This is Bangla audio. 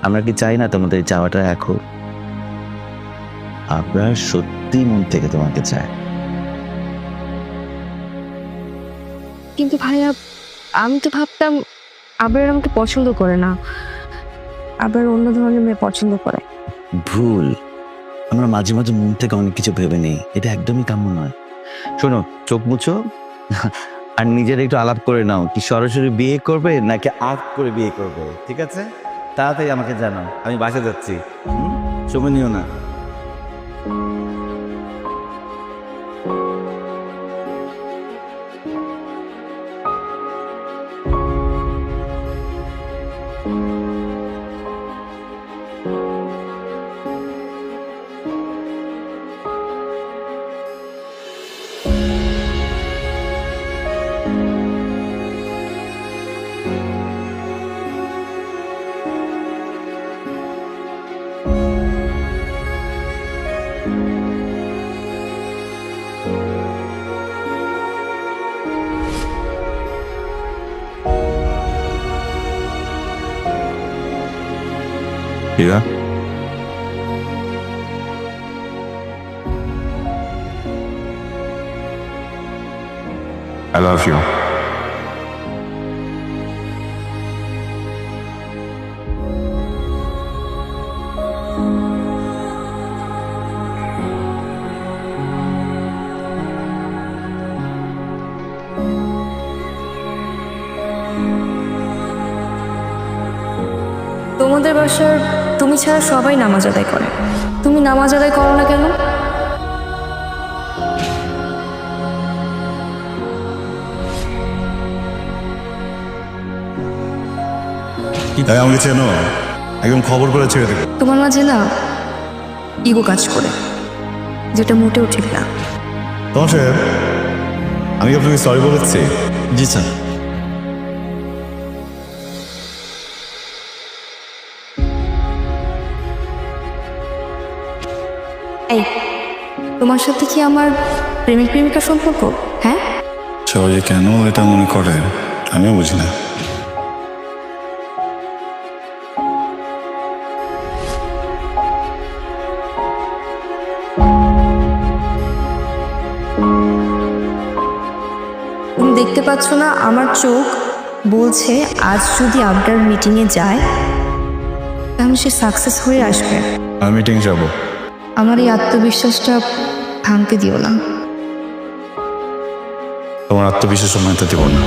আমরা কি চাই না তোমাদের এই চাওয়াটা এখন? আমরা সত্যি মন থেকে তোমাকে চাই। কিন্তু ভাইয়া, আমি তো ভাবতাম আবরার আমাকে পছন্দ করে না, আবার অন্য ধরনের মেয়ে পছন্দ করে। ভুল। আমরা মাঝে মাঝে মন থেকে অনেক কিছু ভেবে নেই, এটা একদমই কাম্য নয়। শোনো, চোখ মুছো আর নিজের একটু আলাপ করে নাও, কি সরাসরি বিয়ে করবে নাকি আগ করে বিয়ে করবে? ঠিক আছে, তাড়াতাড়ি আমাকে জানাও, আমি বাসা যাচ্ছি। সময় নিও না। Yeah. I love you. তোমাদের বাসার তুমি ছাড়া সবাই নামাজ আদায় করে, তুমি নামাজ আদায় করো না কেন? তাই আমাকে চেনো, একদম খবর করে ছেড়ে দেবে। তোমার মাঝে না ইগো কাজ করে, যেটা মোটেও ঠিক না। তোমার সাহেব, আমি কি আপনাকে সরি বলেছি? জি স্যার। এই, তোমার সাথে কি আমার প্রেমিক প্রেমিকা সম্পর্ক? হ্যাঁ, সবাই কেন এটা মনে করে আমিও বুঝি না। তুমি দেখতে পাচ্ছ না আমার চোখ বলছে আজ যদি আবরার মিটিংয়ে যায় তাহলে সে সাকসেস হয়ে আসবে। আমি মিটিং যাব। আমার এই আত্মবিশ্বাসটা ভাঙতে দিও না। তোমার আত্মবিশ্বাস মানতে দেব না।